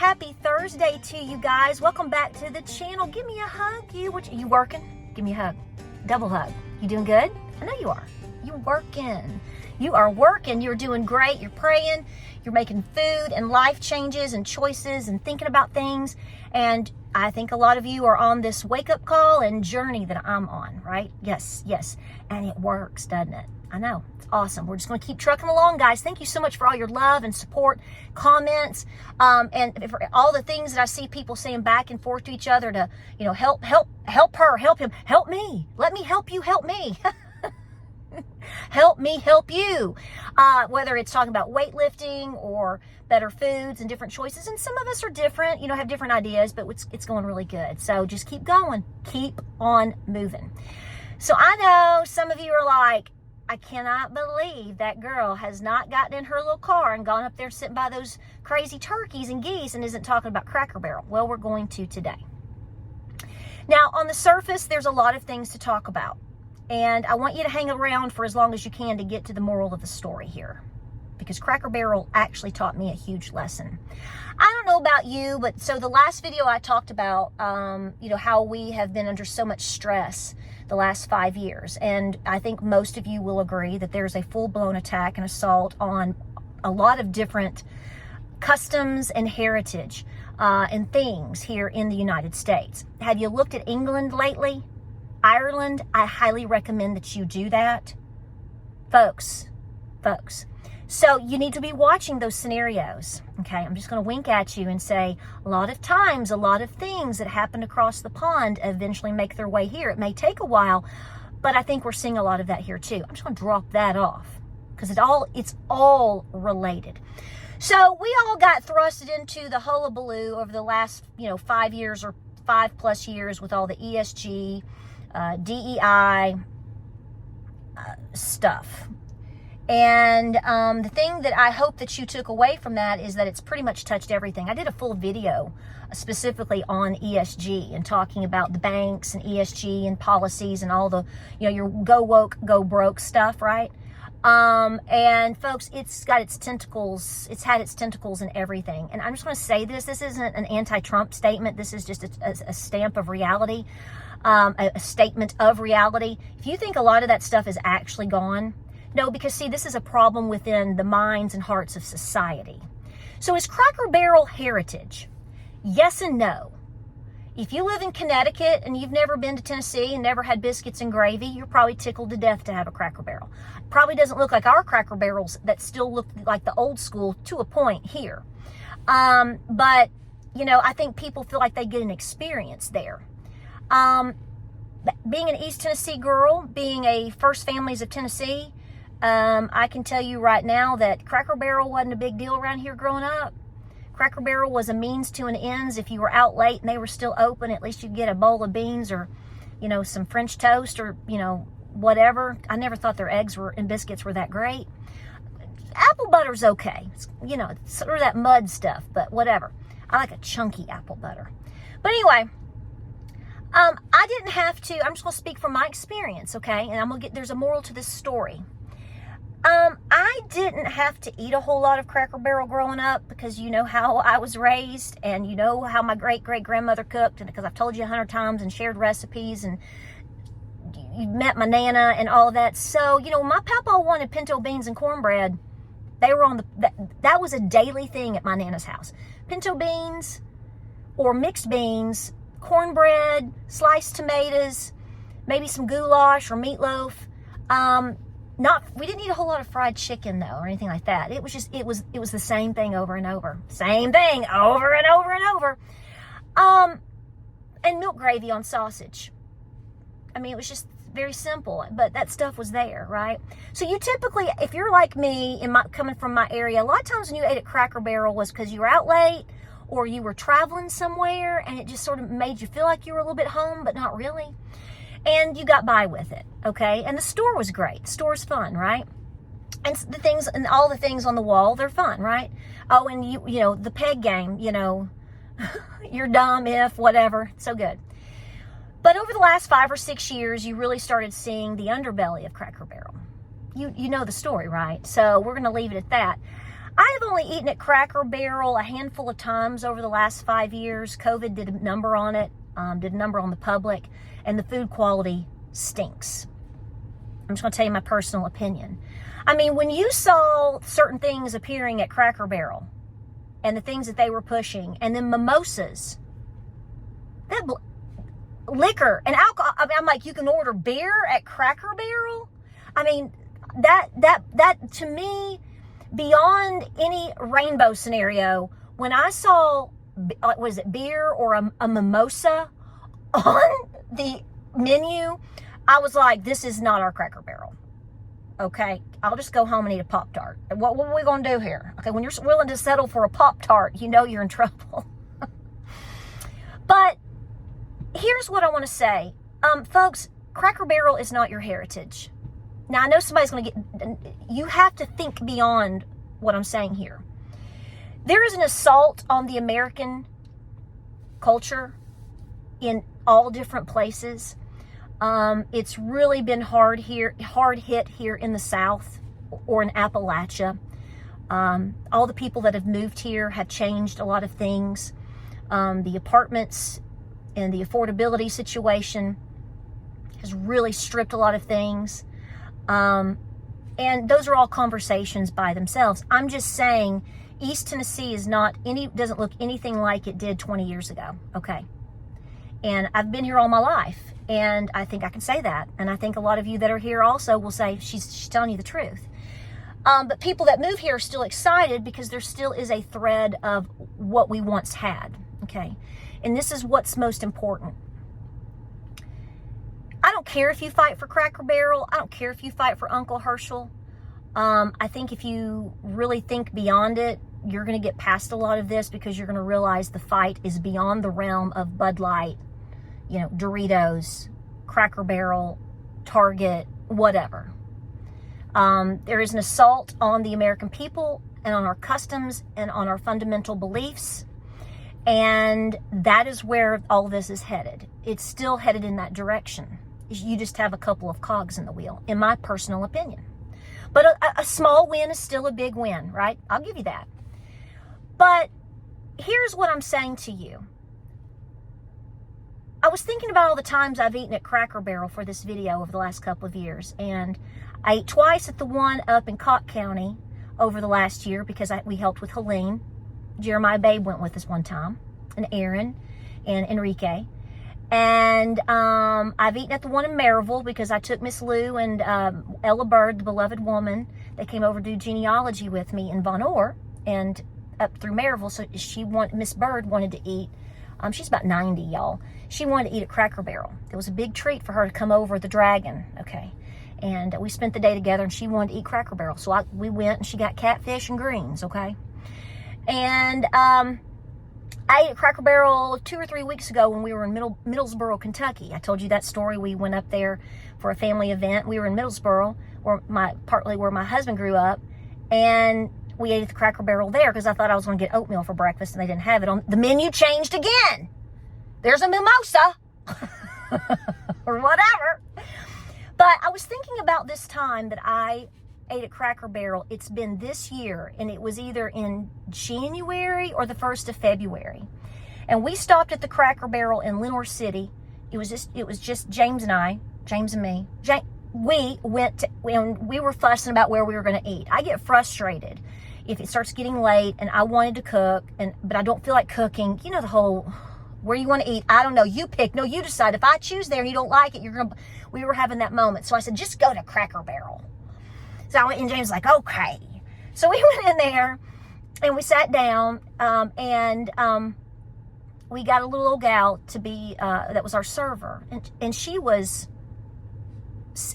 happy Thursday to you guys. Welcome back to the channel. Give me a hug. You working? Give me a hug. Double hug. You doing good? I know you are. You're working. You are working. You're doing great. You're praying. You're making food and life changes and choices and thinking about things. And I think a lot of you are on this wake-up call and journey that I'm on, right? Yes. And it works, doesn't it? I know. It's awesome. We're just going to keep trucking along, guys. Thank you so much for all your love and support, comments, and for all the things that I see people saying back and forth to each other to, help her, help him, help me. Let me help you, help me. Help me help you. Whether it's talking about weightlifting or better foods and different choices. And some of us are different, have different ideas, but it's going really good. So just keep going. Keep on moving. So I know some of you are like, I cannot believe that girl has not gotten in her little car and gone up there sitting by those crazy turkeys and geese and isn't talking about Cracker Barrel. Well, we're going to today. Now, on the surface, there's a lot of things to talk about. And I want you to hang around for as long as you can to get to the moral of the story here. Because Cracker Barrel actually taught me a huge lesson. I don't know about you, but so the last video I talked about, how we have been under so much stress the last 5 years. And I think most of you will agree that there's a full-blown attack and assault on a lot of different customs and heritage and things here in the United States. Have you looked at England lately? Ireland? I highly recommend that you do that. Folks. So you need to be watching those scenarios, okay? I'm just going to wink at you and say a lot of times, a lot of things that happen across the pond eventually make their way here. It may take a while, but I think we're seeing a lot of that here too. I'm just going to drop that off because it's all related. So we all got thrusted into the hullabaloo over the last, 5 years or 5+ years with all the ESG, DEI stuff. And the thing that I hope that you took away from that is that it's pretty much touched everything. I did a full video specifically on ESG and talking about the banks and ESG and policies and all the, your go woke, go broke stuff, right? And folks, it's got its tentacles. It's had its tentacles in everything. And I'm just going to say this. This isn't an anti-Trump statement. This is just a stamp of reality, a statement of reality. If you think a lot of that stuff is actually gone, no, because see, this is a problem within the minds and hearts of society. So is Cracker Barrel heritage? Yes and no. If you live in Connecticut and you've never been to Tennessee and never had biscuits and gravy, you're probably tickled to death to have a Cracker Barrel. Probably doesn't look like our Cracker Barrels that still look like the old school to a point here. But, I think people feel like they get an experience there. Being an East Tennessee girl, being a First Families of Tennessee, I can tell you right now that Cracker Barrel wasn't a big deal around here growing up. Cracker Barrel was a means to an ends. If you were out late and they were still open, at least you'd get a bowl of beans or, some French toast or, whatever. I never thought their eggs and biscuits were that great. Apple butter's okay. It's, sort of that mud stuff, but whatever. I like a chunky apple butter. But anyway, I didn't have to. I'm just going to speak from my experience, okay? And there's a moral to this story. I didn't have to eat a whole lot of Cracker Barrel growing up because you know how I was raised and you know how my great-great-grandmother cooked, and because I've told you 100 times and shared recipes, and you met my Nana and all of that. So, my papa wanted pinto beans and cornbread. They were that was a daily thing at my Nana's house. Pinto beans or mixed beans, cornbread, sliced tomatoes, maybe some goulash or meatloaf. We didn't eat a whole lot of fried chicken though, or anything like that. It was just, it was the same thing over and over. Same thing over and over and over. And milk gravy on sausage. I mean, it was just very simple, but that stuff was there, right? So you typically, if you're like me, coming from my area, a lot of times when you ate at Cracker Barrel was because you were out late or you were traveling somewhere and it just sort of made you feel like you were a little bit home, but not really. And you got by with it, okay? And the store was great. The store's fun, right? And all the things on the wall, they're fun, right? Oh, and the peg game, you're dumb if, whatever. So good. But over the last 5 or 6 years, you really started seeing the underbelly of Cracker Barrel. You know the story, right? So we're going to leave it at that. I have only eaten at Cracker Barrel a handful of times over the last 5 years. COVID did a number on it, did a number on the public, and the food quality stinks. I'm just going to tell you my personal opinion. I mean, when you saw certain things appearing at Cracker Barrel and the things that they were pushing, and then mimosas, that liquor and alcohol. I mean, I'm like, you can order beer at Cracker Barrel? I mean, that to me, beyond any rainbow scenario, when I saw, was it beer or a mimosa on the menu, I was like, this is not our Cracker Barrel. Okay, I'll just go home and eat a Pop-Tart. What are we going to do here? Okay, when you're willing to settle for a Pop-Tart, you know you're in trouble. But here's what I want to say. Folks, Cracker Barrel is not your heritage. Now, I know somebody's going to get... You have to think beyond what I'm saying here. There is an assault on the American culture in all different places. It's really been hard hit here in the South or in Appalachia. All the people that have moved here have changed a lot of things. The apartments and the affordability situation has really stripped a lot of things. And those are all conversations by themselves. I'm just saying East Tennessee doesn't look anything like it did 20 years ago. Okay. And I've been here all my life, and I think I can say that. And I think a lot of you that are here also will say she's telling you the truth. But people that move here are still excited because there still is a thread of what we once had. Okay. And this is what's most important. I don't care if you fight for Cracker Barrel. I don't care if you fight for Uncle Herschel. I think if you really think beyond it, you're going to get past a lot of this because you're going to realize the fight is beyond the realm of Bud Light, Doritos, Cracker Barrel, Target, whatever. There is an assault on the American people and on our customs and on our fundamental beliefs. And that is where all this is headed. It's still headed in that direction. You just have a couple of cogs in the wheel, in my personal opinion. But a small win is still a big win, right? I'll give you that. But here's what I'm saying to you. I was thinking about all the times I've eaten at Cracker Barrel for this video over the last couple of years. And I ate twice at the one up in Cott County over the last year because we helped with Helene. Jeremiah Babe went with us one time, and Aaron and Enrique. And I've eaten at the one in Maryville because I took Miss Lou and Ella Bird, the beloved woman. They came over to do genealogy with me in Von Orr and up through Maryville. So Miss Bird wanted to eat. She's about 90, y'all. She wanted to eat at Cracker Barrel. It was a big treat for her to come over the Dragon, okay? And we spent the day together, and she wanted to eat Cracker Barrel. So we went, and she got catfish and greens, okay? And I ate at Cracker Barrel 2 or 3 weeks ago when we were in Middlesboro, Kentucky. I told you that story. We went up there for a family event. We were in Middlesboro, partly where my husband grew up, and we ate at the Cracker Barrel there because I thought I was going to get oatmeal for breakfast, and they didn't have it on. The menu changed again. There's a mimosa or whatever. But I was thinking about this time that I ate at Cracker Barrel. It's been this year, and it was either in January or the 1st of February. And we stopped at the Cracker Barrel in Lenoir City. It was just James and me. We went when we were fussing about where we were going to eat. I get frustrated if it starts getting late and I wanted to cook, but I don't feel like cooking. You know the whole where you want to eat. I don't know. You pick. No, you decide. If I choose there and you don't like it, we were having that moment. So I said, just go to Cracker Barrel. So I went, and James was like, okay. So we went in there and we sat down, and we got a little old gal to be, that was our server. And she was,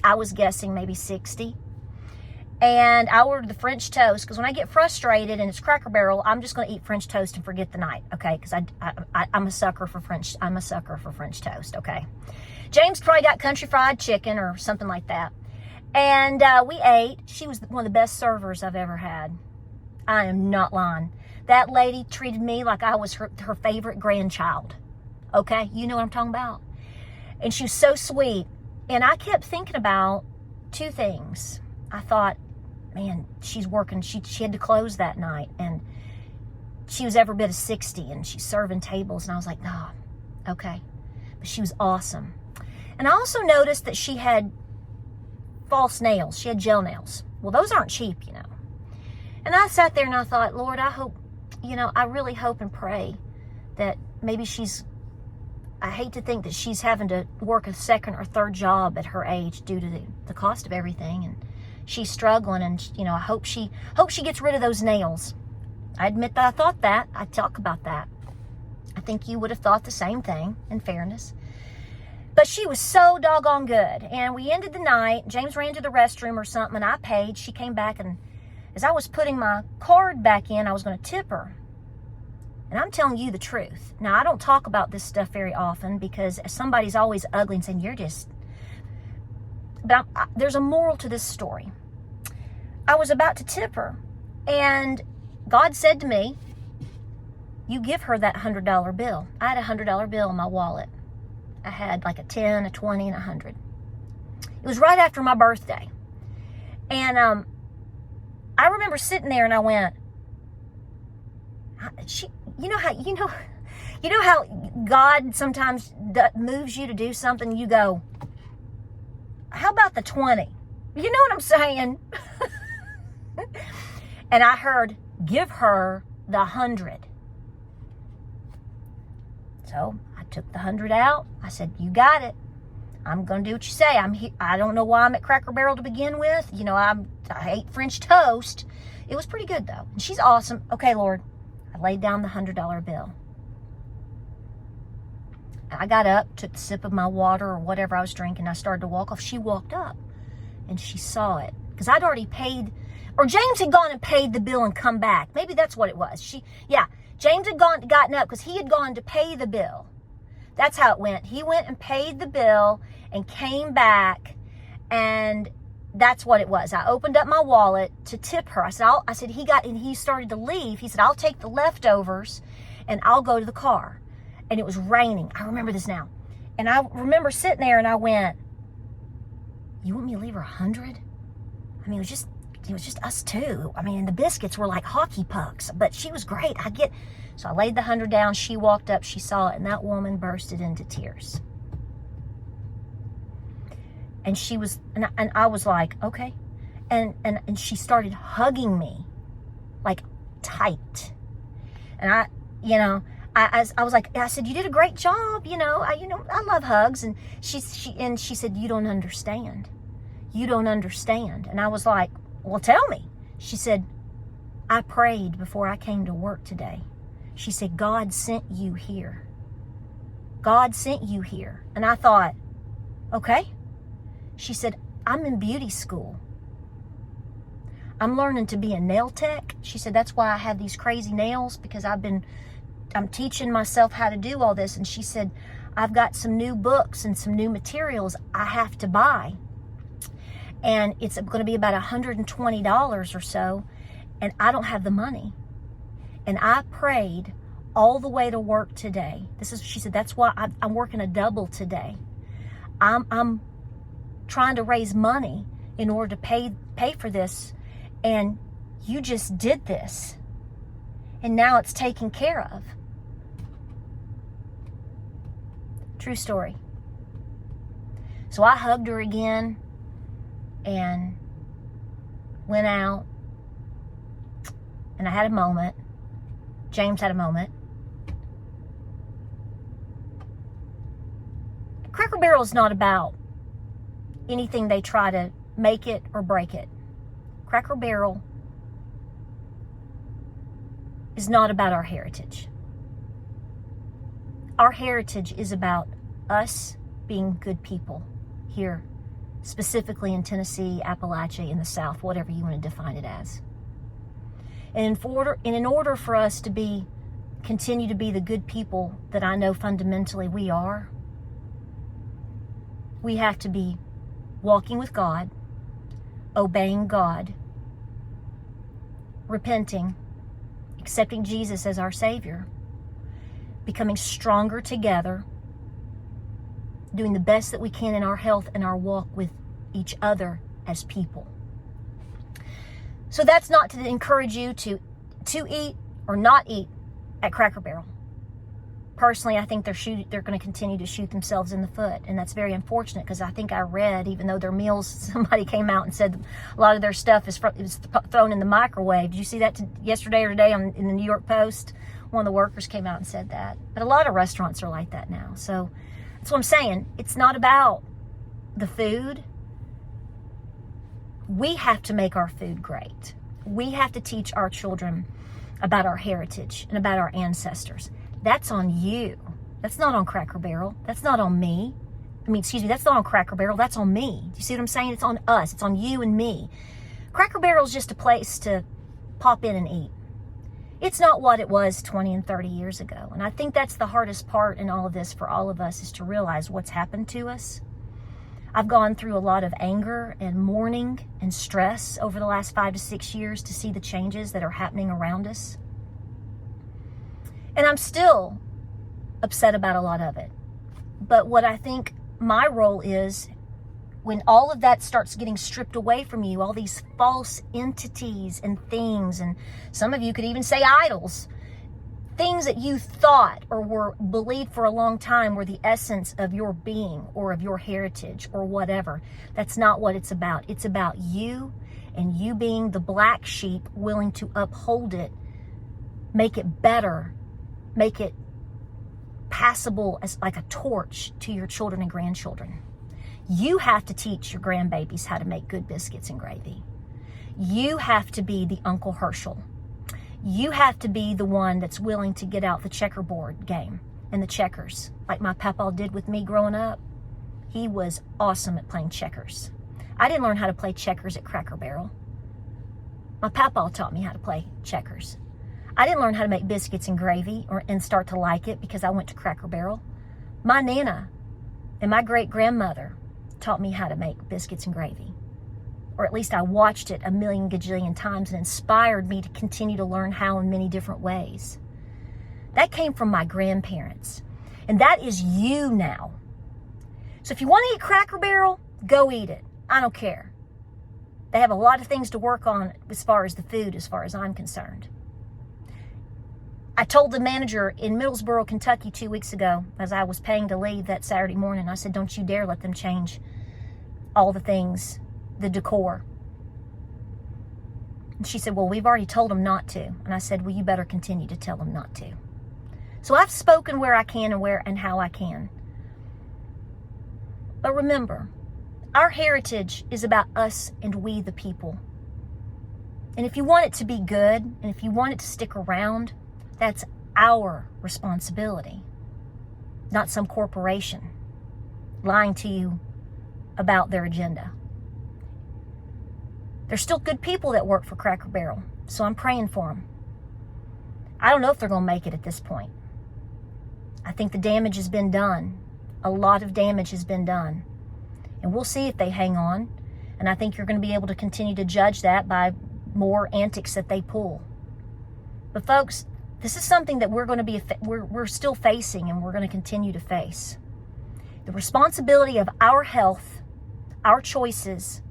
I was guessing maybe 60. And I ordered the French toast because when I get frustrated and it's Cracker Barrel, I'm just going to eat French toast and forget the night, okay? Because I'm a sucker for French. I'm a sucker for French toast, okay? James probably got country fried chicken or something like that. And we ate. She was one of the best servers I've ever had. I am not lying. That lady treated me like I was her favorite grandchild. Okay? You know what I'm talking about. And she was so sweet. And I kept thinking about two things. I thought, man, she's working. She had to close that night, and she was every bit of 60, and she's serving tables. And I was like, no, okay. But she was awesome. And I also noticed that she had false nails. She had gel nails. Well, those aren't cheap, you know. And I sat there and I thought, Lord, I hope, you know, I really hope and pray that maybe I hate to think that she's having to work a second or third job at her age due to the cost of everything, and she's struggling, and, you know, I hope she gets rid of those nails. I admit that I thought that. I talk about that. I think you would have thought the same thing, in fairness. But she was so doggone good. And we ended the night. James ran to the restroom or something, and I paid. She came back, and as I was putting my card back in, I was going to tip her. And I'm telling you the truth. Now, I don't talk about this stuff very often because somebody's always ugly and saying, you're just... But there's a moral to this story. I was about to tip her, and God said to me, you give her that $100 bill. I had a $100 bill in my wallet. I had like a 10, a 20, and a 100. It was right after my birthday. And I remember sitting there and I went, you know how God sometimes moves you to do something, you go, how about the 20? You know what I'm saying? And I heard, give her the 100. So I took the 100 out. I said, you got it. I'm going to do what you say. I don't know why I'm at Cracker Barrel to begin with. You know, I ate French toast. It was pretty good, though. And she's awesome. Okay, Lord. I laid down the $100 bill. I got up, took a sip of my water or whatever I was drinking. I started to walk off. She walked up, and she saw it. Because I'd already paid, or James had gone and paid the bill and come back. Maybe that's what it was. James had gotten up because he had gone to pay the bill. That's how it went. He went and paid the bill and came back, and that's what it was. I opened up my wallet to tip her. I said, he started to leave. He said, I'll take the leftovers and I'll go to the car. And it was raining. I remember this now. And I remember sitting there and I went, you want me to leave her 100? I mean, it was just us two. I mean, the biscuits were like hockey pucks, but she was great. So I laid the 100 down. She walked up, she saw it, and that woman bursted into tears. And she was, and I was like, okay. And she started hugging me, like tight. And I was like, I said, you did a great job. I love hugs. And she said, you don't understand. You don't understand. And I was like, well, tell me. She said, I prayed before I came to work today. She said, God sent you here. God sent you here. And I thought, okay. She said, I'm in beauty school. I'm learning to be a nail tech. She said, that's why I have these crazy nails, because I'm teaching myself how to do all this. And she said, I've got some new books and some new materials I have to buy. And it's going to be about $120 or so. And I don't have the money. And I prayed all the way to work today. She said, that's why I'm working a double today. I'm trying to raise money in order to pay for this. And you just did this. And now it's taken care of. True story. So I hugged her again and went out, and I had a moment. James had a moment. Cracker Barrel is not about anything they try to make it or break it. Cracker Barrel is not about our heritage. Our heritage is about us being good people here, specifically in Tennessee, Appalachia, in the South, whatever you want to define it as. And in order for us to continue to be the good people that I know fundamentally we are, we have to be walking with God, obeying God, repenting, accepting Jesus as our Savior, becoming stronger together, doing the best that we can in our health and our walk with each other as people. So that's not to encourage you to eat or not eat at Cracker Barrel. Personally, I think they're going to continue to shoot themselves in the foot, and that's very unfortunate, because I think I read, even though their meals, somebody came out and said a lot of their stuff is thrown in the microwave. Did you see that yesterday or today in the New York Post? One of the workers came out and said that. But a lot of restaurants are like that now. So that's what I'm saying. It's not about the food. We have to make our food great. We have to teach our children about our heritage and about our ancestors. That's on you. That's not on Cracker Barrel. That's not on me. That's not on Cracker Barrel. That's on me. Do you see what I'm saying? It's on us. It's on you and me. Cracker Barrel is just a place to pop in and eat. It's not what it was 20 and 30 years ago. And I think that's the hardest part in all of this for all of us, is to realize what's happened to us. I've gone through a lot of anger and mourning and stress over the last 5 to 6 years to see the changes that are happening around us. And I'm still upset about a lot of it. But what I think my role is, when all of that starts getting stripped away from you, all these false entities and things, and some of you could even say idols, things that you thought or were believed for a long time were the essence of your being or of your heritage or whatever. That's not what it's about. It's about you, and you being the black sheep willing to uphold it, make it better, make it passable as like a torch to your children and grandchildren. You have to teach your grandbabies how to make good biscuits and gravy. You have to be the Uncle Herschel. You have to be the one that's willing to get out the checkerboard game and the checkers, like my papa did with me growing up. He was awesome at playing checkers. I didn't learn how to play checkers at Cracker Barrel. My papa taught me how to play checkers. I didn't learn how to make biscuits and gravy and start to like it because I went to Cracker Barrel. My Nana and my great-grandmother taught me how to make biscuits and gravy. Or at least I watched it a million gajillion times, and inspired me to continue to learn how in many different ways. That came from my grandparents. And that is you now. So if you want to eat Cracker Barrel, go eat it. I don't care. They have a lot of things to work on as far as the food, as far as I'm concerned. I told the manager in Middlesboro, Kentucky 2 weeks ago, as I was paying to leave that Saturday morning, I said, don't you dare let them change all the things, the decor. And she said, well, we've already told them not to. And I said, well, you better continue to tell them not to. So I've spoken where I can and where and how I can. But remember, our heritage is about us and we the people. And if you want it to be good, and if you want it to stick around, that's our responsibility, not some corporation lying to you about their agenda. There's still good people that work for Cracker Barrel, so I'm praying for them. I don't know if they're going to make it at this point. I think the damage has been done. A lot of damage has been done. And we'll see if they hang on. And I think you're going to be able to continue to judge that by more antics that they pull. But folks, this is something that we're still facing, and we're going to continue to face. The responsibility of our health, our choices,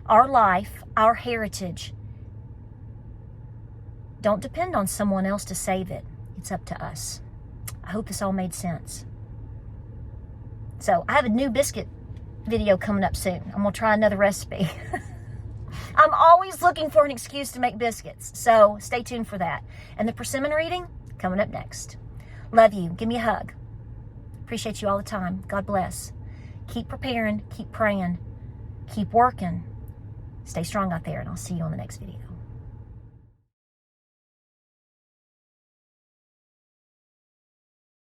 our life, our heritage, don't depend on someone else to save it. It's up to us. I hope this all made sense. So I have a new biscuit video coming up soon. I'm going to try another recipe. I'm always looking for an excuse to make biscuits, so stay tuned for that. And the persimmon reading, coming up next. Love you. Give me a hug. Appreciate you all the time. God bless. Keep preparing. Keep praying. Keep working. Stay strong out there, and I'll see you on the next video.